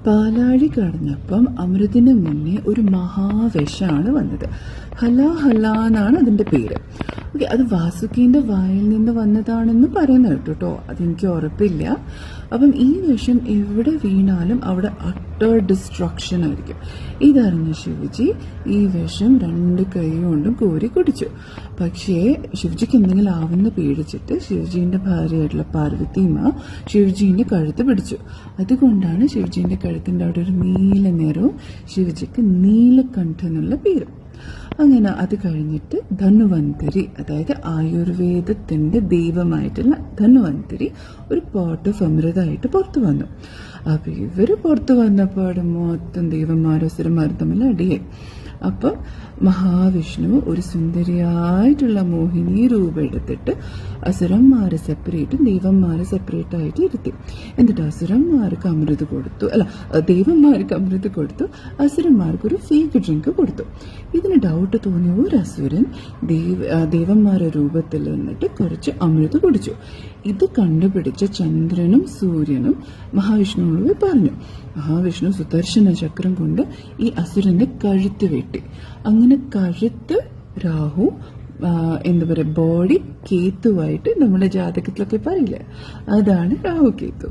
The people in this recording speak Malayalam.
പാലാഴി കടന്നപ്പം അമൃതിന് മുന്നേ ഒരു മഹാവിഷമാണ് വന്നത്. ഹല ഹല എന്നാണ് അതിന്റെ പേര്. ഓക്കെ, അത് വാസുകിന്റെ വായിൽ നിന്ന് വന്നതാണെന്ന് പറയുന്നത് കേട്ടോ. അതെനിക്ക് ഉറപ്പില്ല. അപ്പം ഈ വിഷം എവിടെ വീണാലും അവിടെ അട്ടർ ഡിസ്ട്രക്ഷൻ ആയിരിക്കും. ഇതറിഞ്ഞ ശിവജി ഈ വിഷം 2 കൈ കൊണ്ടും കോരി കുടിച്ചു. പക്ഷേ ശിവജിക്ക് എന്തെങ്കിലും ആവുന്ന പേടിച്ചിട്ട് ശിവജീന്റെ ഭാര്യയായിട്ടുള്ള പാർവതിമ ശിവജീന്റെ കഴുത്ത് പിടിച്ചു. അതുകൊണ്ടാണ് ശിവജീന്റെ കഴുത്തിന്റെ അവിടെ ഒരു നീല നിറവും ശിവജിക്ക് നീലകണ്ഠ എന്നുള്ള പേരും. അങ്ങനെ അത് കഴിഞ്ഞിട്ട് ധന്വന്തരി, അതായത് ആയുർവേദത്തിന്റെ ദൈവമായിട്ടുള്ള ധന്വന്തരി ഒരു പോട്ട് ഓഫ് അമൃതമായിട്ട് പുറത്തു വന്നു. അപ്പൊ ഇവര് പുറത്തു വന്നപ്പോൾ മൊത്തം ദൈവന്മാരും അസുരന്മാരും തമ്മിൽ അടിയായി. അപ്പം മഹാവിഷ്ണു ഒരു സുന്ദരിയായിട്ടുള്ള മോഹിനി രൂപം എടുത്തിട്ട് അസുരന്മാരെ സെപ്പറേറ്റും ദൈവന്മാരെ സെപ്പറേറ്റ് ആയിട്ട് ഇരുത്തി. എന്നിട്ട് അസുരന്മാർക്ക് അമൃത് കൊടുത്തു, ദൈവന്മാർക്ക് അമൃത് കൊടുത്തു, അസുരന്മാർക്ക് ഒരു ഫേക്ക് ഡ്രിങ്ക് കൊടുത്തു. ഇതിന് ഡൗട്ട് തോന്നിയ ഒരു അസുരൻ ദേവന്മാരുടെ രൂപത്തിൽ നിന്നിട്ട് കുറച്ച് അമൃത് കുടിച്ചു. ഇത് കണ്ടുപിടിച്ച ചന്ദ്രനും സൂര്യനും മഹാവിഷ്ണുവിനോട് പറഞ്ഞു. മഹാവിഷ്ണു സുദർശന ചക്രം കൊണ്ട് ഈ അസുരന്റെ കഴുത്ത് വെട്ടി. അങ്ങനെ കഴുത്ത് രാഹു, എന്താ പറയുക, ബോഡി കേത്തുവായിട്ട് നമ്മുടെ ജാതകത്തിലൊക്കെ പറയില്ലേ, അതാണ് രാഹു കേതു.